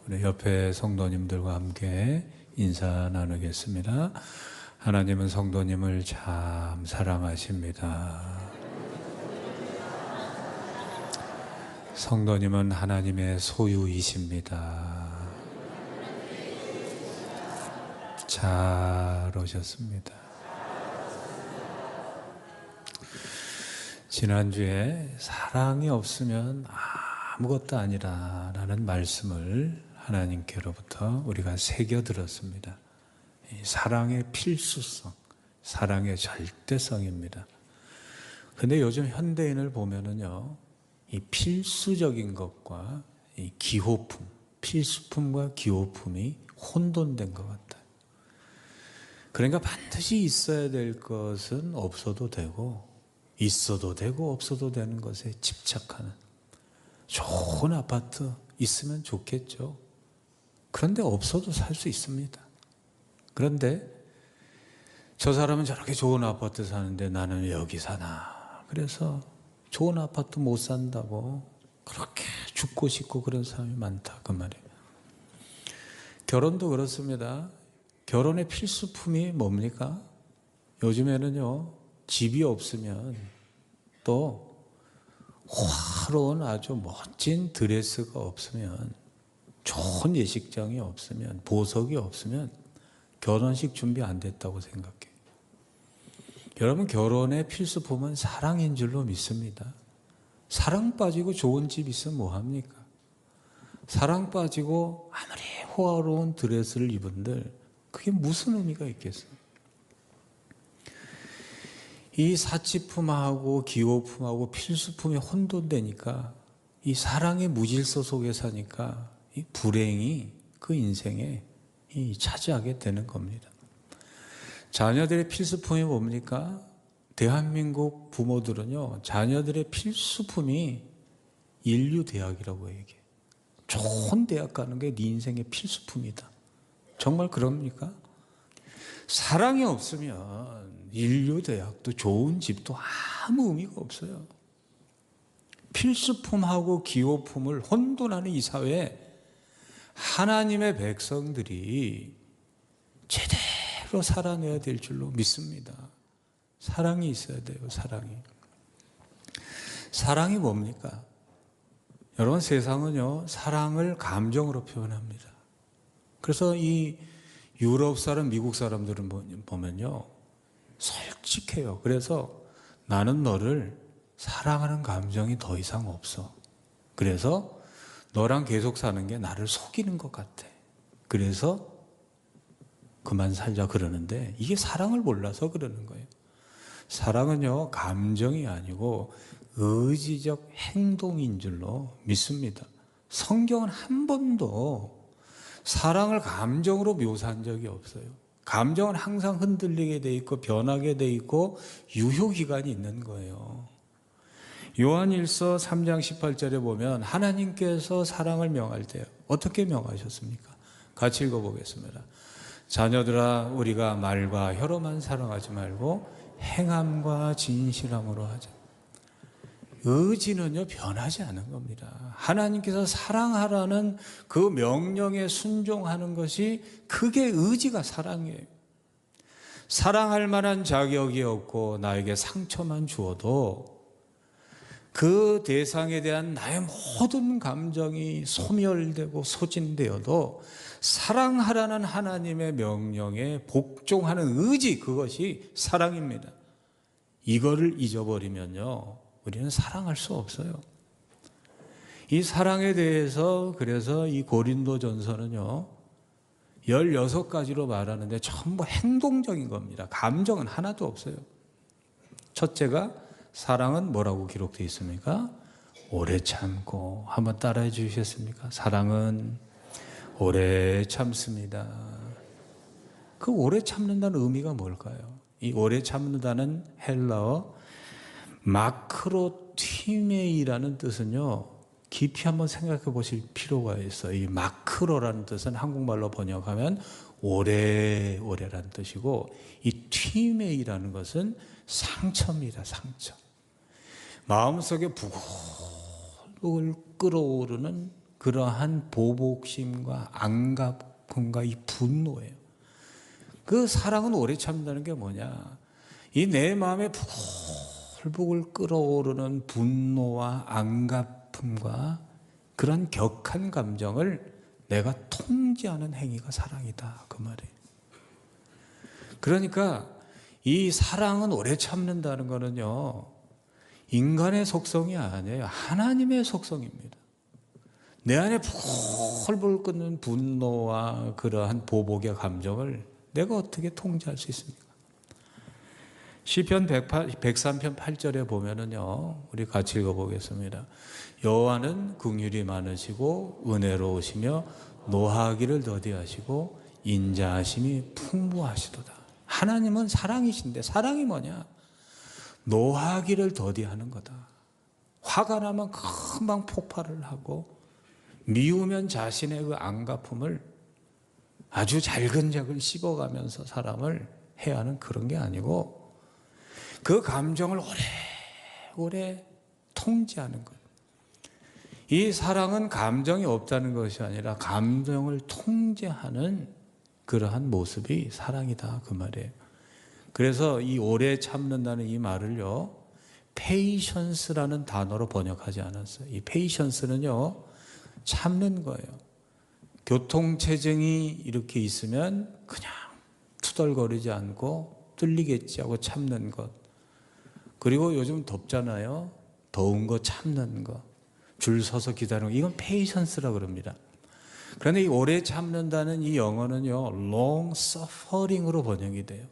우리 옆에 성도님들과 함께 인사 나누겠습니다. 하나님은 성도님을 참 사랑하십니다. 성도님은 하나님의 소유이십니다. 잘 오셨습니다. 지난주에 사랑이 없으면 아무것도 아니라라는 말씀을 하나님께로부터 우리가 새겨 들었습니다. 사랑의 필수성, 사랑의 절대성입니다. 근데 요즘 현대인을 보면은요, 이 필수적인 것과 이 기호품, 필수품과 기호품이 혼돈된 것 같아요. 그러니까 반드시 있어야 될 것은 없어도 되고, 있어도 되고 없어도 되는 것에 집착하는, 좋은 아파트 있으면 좋겠죠. 그런데 없어도 살 수 있습니다. 그런데 저 사람은 저렇게 좋은 아파트 사는데 나는 왜 여기 사나. 그래서 좋은 아파트 못 산다고 그렇게 죽고 싶고 그런 사람이 많다 그 말이에요. 결혼도 그렇습니다. 결혼의 필수품이 뭡니까? 요즘에는요, 집이 없으면 또 화려한 아주 멋진 드레스가 없으면, 좋은 예식장이 없으면, 보석이 없으면 결혼식 준비 안 됐다고 생각해요. 여러분, 결혼의 필수품은 사랑인 줄로 믿습니다. 사랑 빠지고 좋은 집 있으면 뭐합니까? 사랑 빠지고 아무리 호화로운 드레스를 입은들 그게 무슨 의미가 있겠어요? 이 사치품하고 기호품하고 필수품이 혼돈되니까, 이 사랑의 무질서 속에 사니까 이 불행이 그 인생에 차지하게 되는 겁니다. 자녀들의 필수품이 뭡니까? 대한민국 부모들은요, 자녀들의 필수품이 인류대학이라고 얘기해요. 좋은 대학 가는 게 네 인생의 필수품이다. 정말 그럽니까? 사랑이 없으면 인류대학도 좋은 집도 아무 의미가 없어요. 필수품하고 기호품을 혼돈하는 이 사회에 하나님의 백성들이 제대로 살아내야 될 줄로 믿습니다. 사랑이 있어야 돼요, 사랑이. 사랑이 뭡니까? 여러분, 세상은요, 사랑을 감정으로 표현합니다. 그래서 이 유럽 사람, 미국 사람들은 보면요, 솔직해요. 그래서 나는 너를 사랑하는 감정이 더 이상 없어. 그래서 너랑 계속 사는 게 나를 속이는 것 같아. 그래서 그만 살자 그러는데, 이게 사랑을 몰라서 그러는 거예요. 사랑은요, 감정이 아니고 의지적 행동인 줄로 믿습니다. 성경은 한 번도 사랑을 감정으로 묘사한 적이 없어요. 감정은 항상 흔들리게 돼 있고 변하게 돼 있고 유효기간이 있는 거예요. 요한일서 3장 18절에 보면 하나님께서 사랑을 명할 때 어떻게 명하셨습니까? 같이 읽어보겠습니다. 자녀들아, 우리가 말과 혀로만 사랑하지 말고 행함과 진실함으로 하자. 의지는요, 변하지 않은 겁니다. 하나님께서 사랑하라는 그 명령에 순종하는 것이, 그게 의지가 사랑이에요. 사랑할 만한 자격이 없고 나에게 상처만 주어도 그 대상에 대한 나의 모든 감정이 소멸되고 소진되어도 사랑하라는 하나님의 명령에 복종하는 의지, 그것이 사랑입니다. 이거를 잊어버리면요, 우리는 사랑할 수 없어요. 이 사랑에 대해서 그래서 이 고린도전서는요, 16가지로 말하는데 전부 행동적인 겁니다. 감정은 하나도 없어요. 첫째가, 사랑은 뭐라고 기록되어 있습니까? 오래 참고. 한번 따라해 주시겠습니까? 사랑은 오래 참습니다. 그 오래 참는다는 의미가 뭘까요? 이 오래 참는다는 헬라어 마크로티메이라는 뜻은요, 깊이 한번 생각해 보실 필요가 있어요. 이 마크로라는 뜻은 한국말로 번역하면 오래라는 뜻이고, 이 티메이라는 것은 상처입니다. 상처. 마음속에 부글부글 끓어오르는 그러한 보복심과 안갚음과 이 분노예요. 그 사랑은 오래 참는다는 게 뭐냐? 이 내 마음에 부글부글 끓어오르는 분노와 안갚음과 그런 격한 감정을 내가 통제하는 행위가 사랑이다, 그 말이에요. 그러니까 이 사랑은 오래 참는다는 거는요, 인간의 속성이 아니에요. 하나님의 속성입니다. 내 안에 부글부글 끓는 분노와 그러한 보복의 감정을 내가 어떻게 통제할 수 있습니까? 시편 103편 8절에 보면은요, 우리 같이 읽어보겠습니다. 여호와는 긍휼이 많으시고 은혜로우시며 노하기를 더디하시고 인자하심이 풍부하시도다. 하나님은 사랑이신데 사랑이 뭐냐? 노하기를 더디하는 거다. 화가 나면 금방 폭발을 하고 미우면 자신의 그 안갚음을 아주 잘근잘근 씹어가면서 사람을 해야 하는 그런 게 아니고 그 감정을 오래오래 통제하는 거예요. 이 사랑은 감정이 없다는 것이 아니라 감정을 통제하는 그러한 모습이 사랑이다, 그 말이에요. 그래서 이 오래 참는다는 이 말을요, 페이션스라는 단어로 번역하지 않았어요. 이 페이션스는요, 참는 거예요. 교통체증이 이렇게 있으면 그냥 투덜거리지 않고 뚫리겠지 하고 참는 것. 그리고 요즘 덥잖아요. 더운 거 참는 거. 줄 서서 기다리는 거. 이건 페이션스라고 그럽니다. 그런데 이 오래 참는다는 이 영어는요, long suffering으로 번역이 돼요.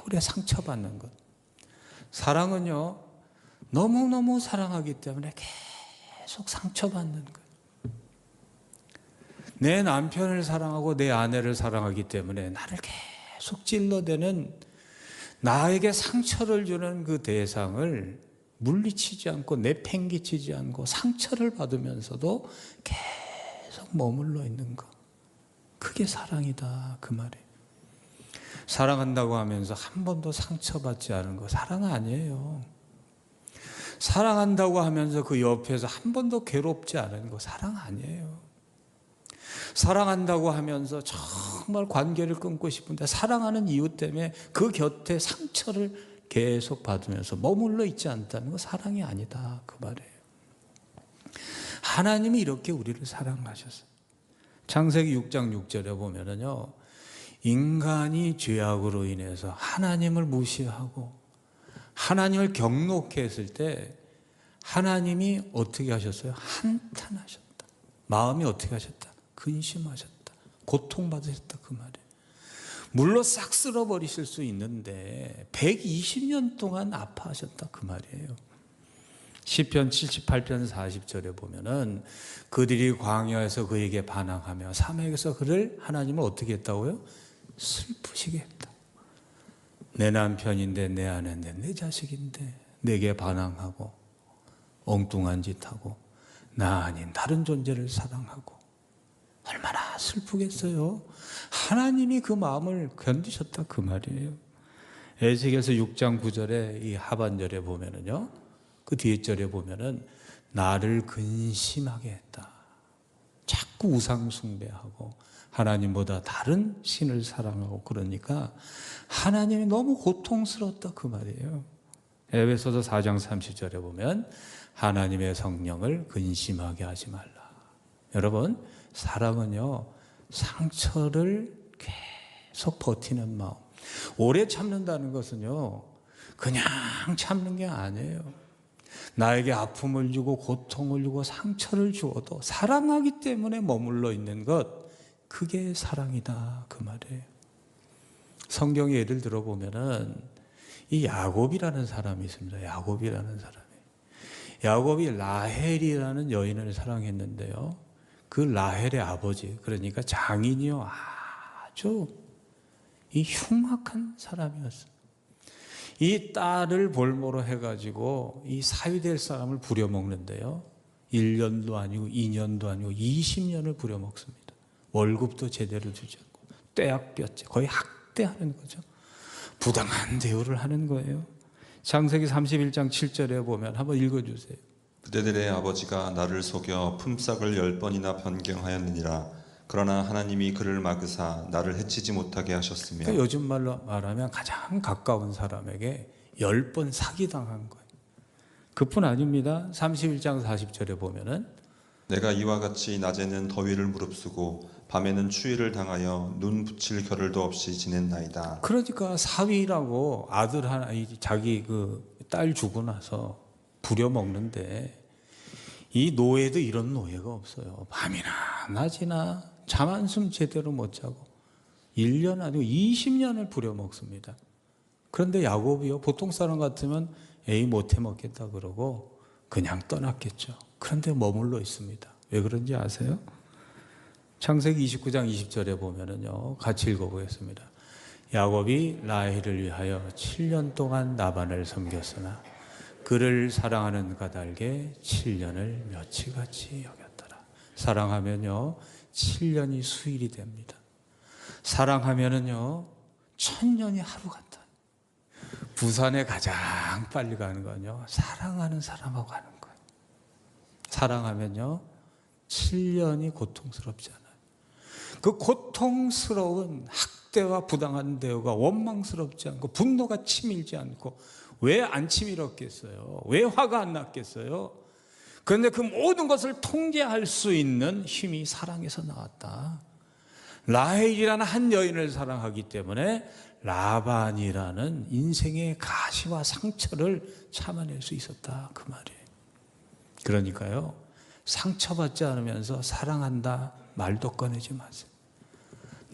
오래 상처받는 것. 사랑은요, 너무너무 사랑하기 때문에 계속 상처받는 것. 내 남편을 사랑하고 내 아내를 사랑하기 때문에 나를 계속 찔러대는, 나에게 상처를 주는 그 대상을 물리치지 않고 내팽개치지 않고 상처를 받으면서도 계속 머물러 있는 것. 그게 사랑이다, 그 말이에요. 사랑한다고 하면서 한 번도 상처받지 않은 거 사랑 아니에요. 사랑한다고 하면서 그 옆에서 한 번도 괴롭지 않은 거 사랑 아니에요. 사랑한다고 하면서 정말 관계를 끊고 싶은데 사랑하는 이유 때문에 그 곁에 상처를 계속 받으면서 머물러 있지 않다는 거 사랑이 아니다, 그 말이에요. 하나님이 이렇게 우리를 사랑하셨어요. 창세기 6장 6절에 보면은요, 인간이 죄악으로 인해서 하나님을 무시하고 하나님을 경노케 했을 때 하나님이 어떻게 하셨어요? 한탄하셨다. 마음이 어떻게 하셨다? 근심하셨다. 고통받으셨다, 그 말이에요. 물로 싹 쓸어버리실 수 있는데 120년 동안 아파하셨다, 그 말이에요. 시편 78편 40절에 보면은 그들이 광야에서 그에게 반항하며 사막에서 그를 하나님을 어떻게 했다고요? 슬프시게 했다. 내 남편인데 내 아내인데 내 자식인데 내게 반항하고 엉뚱한 짓 하고 나 아닌 다른 존재를 사랑하고 얼마나 슬프겠어요. 하나님이 그 마음을 견디셨다, 그 말이에요. 에스겔서 6장 9절에 이 하반절에 보면은요, 그 뒤에 절에 보면은 나를 근심하게 했다. 자꾸 우상 숭배하고 하나님보다 다른 신을 사랑하고 그러니까 하나님이 너무 고통스러웠다, 그 말이에요. 에베소서 4장 30절에 보면 하나님의 성령을 근심하게 하지 말라. 여러분, 사랑은요, 상처를 계속 버티는 마음. 오래 참는다는 것은요, 그냥 참는 게 아니에요. 나에게 아픔을 주고 고통을 주고 상처를 주어도 사랑하기 때문에 머물러 있는 것, 그게 사랑이다, 그 말이에요. 성경에 예를 들어보면은 이 야곱이라는 사람이 있습니다. 야곱이라는 사람이. 야곱이 라헬이라는 여인을 사랑했는데요, 그 라헬의 아버지, 그러니까 장인이요, 아주 이 흉악한 사람이었어요. 이 딸을 볼모로 해가지고 이 사위될 사람을 부려먹는데요, 1년도 아니고 2년도 아니고 20년을 부려먹습니다. 월급도 제대로 주지 않고 떼약볕째, 거의 학대하는 거죠. 부당한 대우를 하는 거예요. 창세기 31장 7절에 보면 한번 읽어주세요. 그대들의 아버지가 나를 속여 품삯을 10번이나 변경하였느니라. 그러나 하나님이 그를 막으사 나를 해치지 못하게 하셨으며. 그러니까 요즘 말로 말하면 가장 가까운 사람에게 10번 사기당한 거예요. 그뿐 아닙니다. 31장 40절에 보면은 내가 이와 같이 낮에는 더위를 무릅쓰고 밤에는 추위를 당하여 눈 붙일 겨를도 없이 지냈나이다. 그러니까 사위라고 아들 하나 자기 그 딸 주고 나서 부려먹는데 이 노예도 이런 노예가 없어요. 밤이나 낮이나 잠 한숨 제대로 못 자고 1년 아니고 20년을 부려먹습니다. 그런데 야곱이요, 보통 사람 같으면 에이 못해 먹겠다 그러고 그냥 떠났겠죠. 그런데 머물러 있습니다. 왜 그런지 아세요? 창세기 29장 20절에 보면은요, 같이 읽어보겠습니다. 야곱이 라헬을 위하여 7년 동안 라반을 섬겼으나 그를 사랑하는 까닭에 7년을 며칠같이 여겼더라. 사랑하면요 7년이 수일이 됩니다. 사랑하면은요 1000년이 하루 같다. 부산에 가장 빨리 가는 건요 사랑하는 사람하고 가는 거예요. 사랑하면요 7년이 고통스럽지 않아요. 그 고통스러운 학대와 부당한 대우가 원망스럽지 않고 분노가 치밀지 않고 왜 안 치밀었겠어요? 왜 화가 안 났겠어요? 그런데 그 모든 것을 통제할 수 있는 힘이 사랑에서 나왔다. 라헬이라는 한 여인을 사랑하기 때문에 라반이라는 인생의 가시와 상처를 참아낼 수 있었다, 그 말이에요. 그러니까요 상처받지 않으면서 사랑한다 말도 꺼내지 마세요.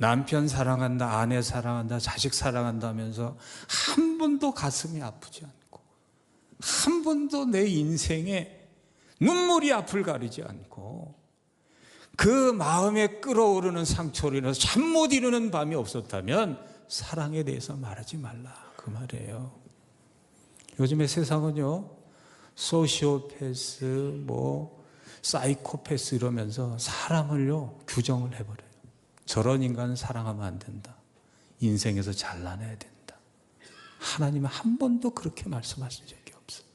남편 사랑한다, 아내 사랑한다, 자식 사랑한다 하면서 한 번도 가슴이 아프지 않고 한 번도 내 인생에 눈물이 앞을 가리지 않고 그 마음에 끓어오르는 상처로 인해서 잠 못 이루는 밤이 없었다면 사랑에 대해서 말하지 말라, 그 말이에요. 요즘의 세상은요 소시오패스, 사이코패스 이러면서 사람을요 규정을 해버려요. 저런 인간은 사랑하면 안 된다. 인생에서 잘라내야 된다. 하나님은 한 번도 그렇게 말씀하신 적이 없어요.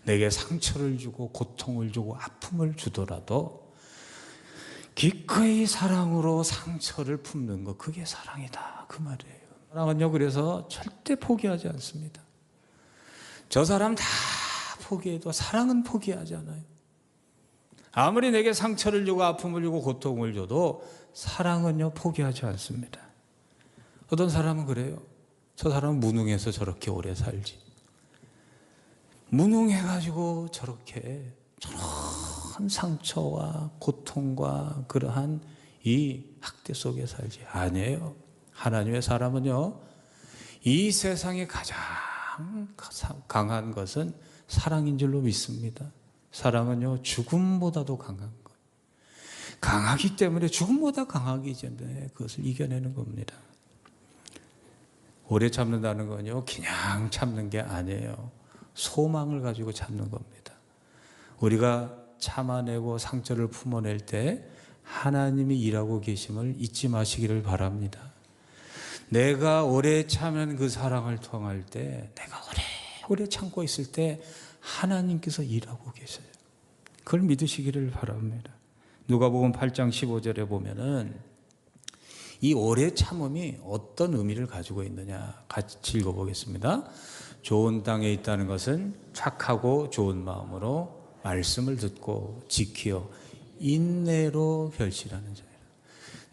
내게 상처를 주고 고통을 주고 아픔을 주더라도 기꺼이 사랑으로 상처를 품는 것, 그게 사랑이다, 그 말이에요. 사랑은요 그래서 절대 포기하지 않습니다. 저 사람 다 포기해도 사랑은 포기하지 않아요. 아무리 내게 상처를 주고 아픔을 주고 고통을 줘도 사랑은요 포기하지 않습니다. 어떤 사람은 그래요. 저 사람은 무능해서 저렇게 오래 살지. 무능해가지고 저렇게 저런 상처와 고통과 그러한 이 학대 속에 살지. 아니에요. 하나님의 사람은요 이 세상에 가장 강한 것은 사랑인 줄로 믿습니다. 사랑은요 죽음보다도 강한 거예요. 강하기 때문에 죽음보다 강하기 전에 그것을 이겨내는 겁니다. 오래 참는다는 건요 그냥 참는 게 아니에요. 소망을 가지고 참는 겁니다. 우리가 참아내고 상처를 품어낼 때 하나님이 일하고 계심을 잊지 마시기를 바랍니다. 내가 오래 참는 그 사랑을 통할 때, 내가 오래 참고 있을 때 하나님께서 일하고 계세요. 그걸 믿으시기를 바랍니다. 누가복음 8장 15절에 보면은 이 오래 참음이 어떤 의미를 가지고 있느냐 같이 읽어보겠습니다. 좋은 땅에 있다는 것은 착하고 좋은 마음으로 말씀을 듣고 지키어 인내로 결실하는 자예요.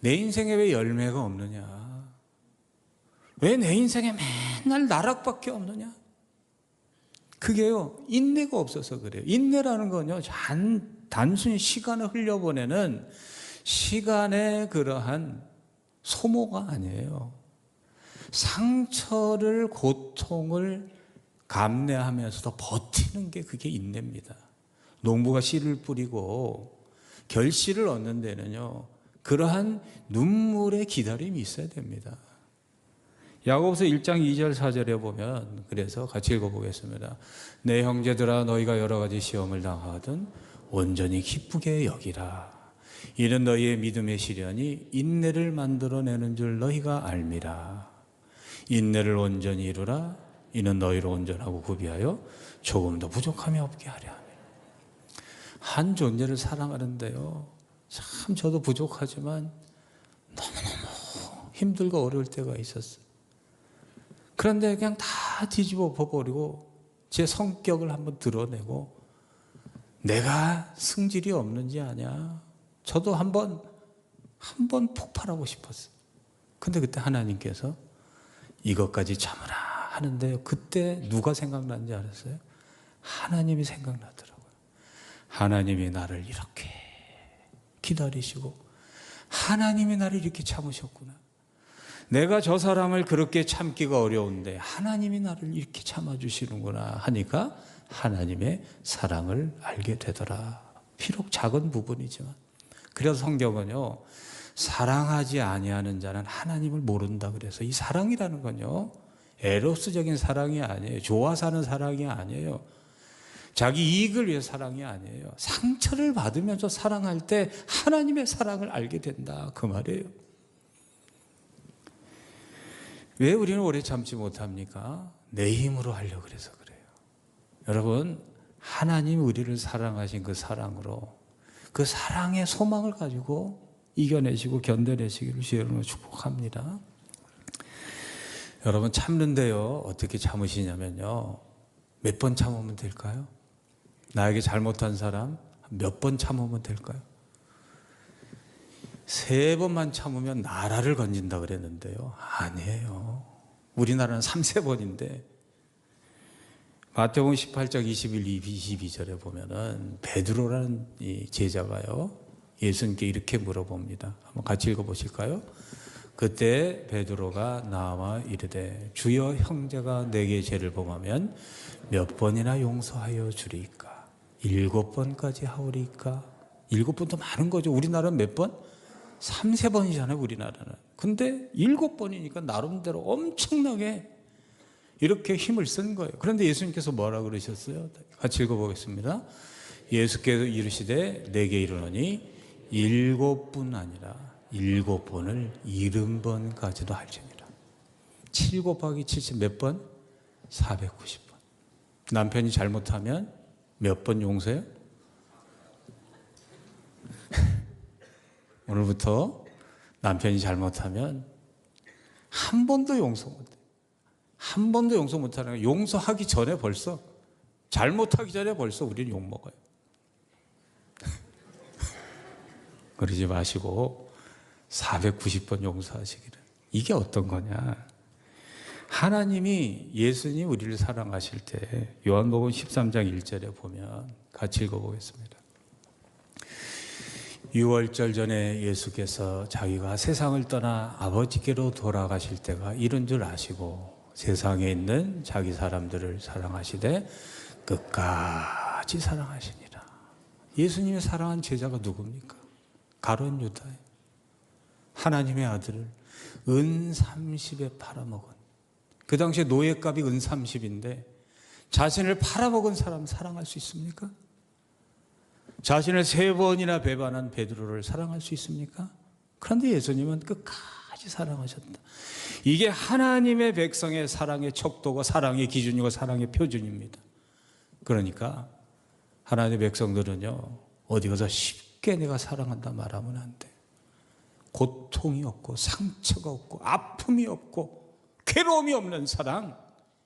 내 인생에 왜 열매가 없느냐? 왜 내 인생에 맨날 나락밖에 없느냐? 그게요 인내가 없어서 그래요. 인내라는 건요 단순히 시간을 흘려보내는 시간의 그러한 소모가 아니에요. 상처를, 고통을 감내하면서도 버티는 게 그게 인내입니다. 농부가 씨를 뿌리고 결실을 얻는 데는요 그러한 눈물의 기다림이 있어야 됩니다. 야고보서 1장 2절 4절에 보면, 그래서 같이 읽어보겠습니다. 내 형제들아 너희가 여러 가지 시험을 당하거든 온전히 기쁘게 여기라. 이는 너희의 믿음의 시련이 인내를 만들어내는 줄 너희가 알미라. 인내를 온전히 이루라. 이는 너희를 온전하고 구비하여 조금도 부족함이 없게 하려 함이라. 한 존재를 사랑하는데요. 참 저도 부족하지만 너무너무 힘들고 어려울 때가 있었어요. 그런데 그냥 다 뒤집어 버리고 제 성격을 한번 드러내고 내가 승질이 없는지 아냐. 저도 한번 폭발하고 싶었어요. 근데 그때 하나님께서 이것까지 참으라 하는데요. 그때 누가 생각났는지 알았어요? 하나님이 생각나더라고요. 하나님이 나를 이렇게 기다리시고 하나님이 나를 이렇게 참으셨구나. 내가 저 사람을 그렇게 참기가 어려운데 하나님이 나를 이렇게 참아주시는구나 하니까 하나님의 사랑을 알게 되더라. 비록 작은 부분이지만. 그래서 성경은요, 사랑하지 아니하는 자는 하나님을 모른다 그래서 이 사랑이라는 건요, 에로스적인 사랑이 아니에요. 좋아서 하는 사랑이 아니에요. 자기 이익을 위해 사랑이 아니에요. 상처를 받으면서 사랑할 때 하나님의 사랑을 알게 된다 그 말이에요. 왜 우리는 오래 참지 못합니까? 내 힘으로 하려고 그래서 그래요. 여러분, 하나님 우리를 사랑하신 그 사랑으로 그 사랑의 소망을 가지고 이겨내시고 견뎌내시기를 주여로 축복합니다. 여러분, 참는데요, 어떻게 참으시냐면요, 몇 번 참으면 될까요? 나에게 잘못한 사람 몇 번 참으면 될까요? 3번만 참으면 나라를 건진다 그랬는데요, 아니에요. 우리나라는 3-4번인데 마태복음 18장 21, 22절에 보면은 베드로라는 이 제자가요, 예수님께 이렇게 물어봅니다. 한번 같이 읽어보실까요? 그때 베드로가 나와 이르되 주여, 형제가 내게 죄를 범하면 몇 번이나 용서하여 주리이까? 7번까지 하오리이까? 7번도 많은 거죠. 우리나라는 몇 번? 3-4번이잖아요 우리나라는. 근데 7번이니까 나름대로 엄청나게 이렇게 힘을 쓴 거예요. 그런데 예수님께서 뭐라 그러셨어요? 같이 읽어보겠습니다. 예수께서 이르시되 내게 이르노니 7번 아니라 7번을 70번까지도 할지니라. 7 곱하기 70 몇 번? 490번. 남편이 잘못하면 몇 번 용서해요? 오늘부터 남편이 잘못하면 한 번도 용서 못해. 한 번도 용서 못하는 거예요. 용서하기 전에 벌써, 잘못하기 전에 벌써 우리는 욕먹어요. 그러지 마시고 490번 용서하시기를. 이게 어떤 거냐? 하나님이, 예수님 우리를 사랑하실 때 요한복음 13장 1절에 보면 같이 읽어보겠습니다. 6월절 전에 예수께서 자기가 세상을 떠나 아버지께로 돌아가실 때가 이른 줄 아시고 세상에 있는 자기 사람들을 사랑하시되 끝까지 사랑하시니라. 예수님의 사랑한 제자가 누굽니까? 가룟 유다예요. 하나님의 아들을 은 30에 팔아먹은, 그 당시에 노예값이 은 30인데 자신을 팔아먹은 사람 사랑할 수 있습니까? 자신을 3번이나 배반한 베드로를 사랑할 수 있습니까? 그런데 예수님은 끝까지 사랑하셨다. 이게 하나님의 백성의 사랑의 척도가, 사랑의 기준이고 사랑의 표준입니다. 그러니까 하나님의 백성들은요, 어디 가서 쉽게 내가 사랑한다 말하면 안 돼. 고통이 없고 상처가 없고 아픔이 없고 괴로움이 없는 사랑,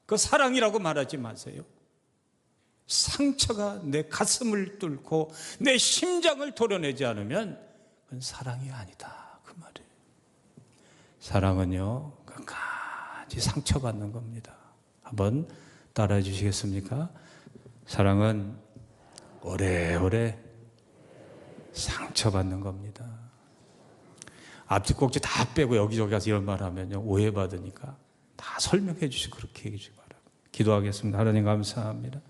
그 사랑이라고 말하지 마세요. 상처가 내 가슴을 뚫고 내 심장을 도려내지 않으면 그건 사랑이 아니다 그 말이에요. 사랑은요, 끝까지 상처받는 겁니다. 한번 따라해 주시겠습니까? 사랑은 오래오래 상처받는 겁니다. 앞뒤 꼭지 다 빼고 여기저기 가서 이런 말 하면 오해받으니까 다 설명해 주시고 그렇게 얘기해 주시기 바랍니다. 기도하겠습니다. 하나님 감사합니다.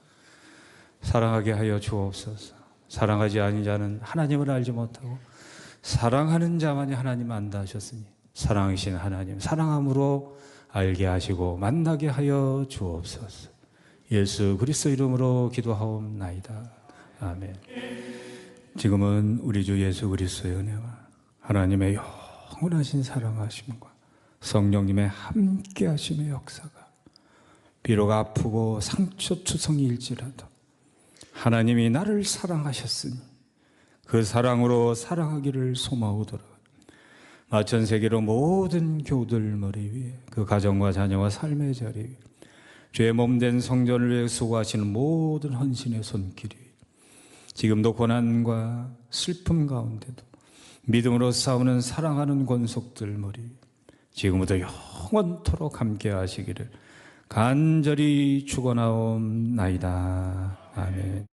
사랑하게 하여 주옵소서. 사랑하지 아닌 자는 하나님을 알지 못하고 사랑하는 자만이 하나님 안다 하셨으니 사랑이신 하나님, 사랑함으로 알게 하시고 만나게 하여 주옵소서. 예수 그리스도 이름으로 기도하옵나이다. 아멘. 지금은 우리 주 예수 그리스도의 은혜와 하나님의 영원하신 사랑하심과 성령님의 함께 하심의 역사가 비록 아프고 상처투성이일지라도 하나님이 나를 사랑하셨으니 그 사랑으로 사랑하기를 소망하더라. 전 세계로 모든 교우들 머리 위에 그 가정과 자녀와 삶의 자리 위에 죄의 몸된 성전을 위해 수고하시는 모든 헌신의 손길이 지금도 고난과 슬픔 가운데도 믿음으로 싸우는 사랑하는 권속들 머리 위에 지금부터 영원토록 함께 하시기를 간절히 축원하옵나이다. 아멘.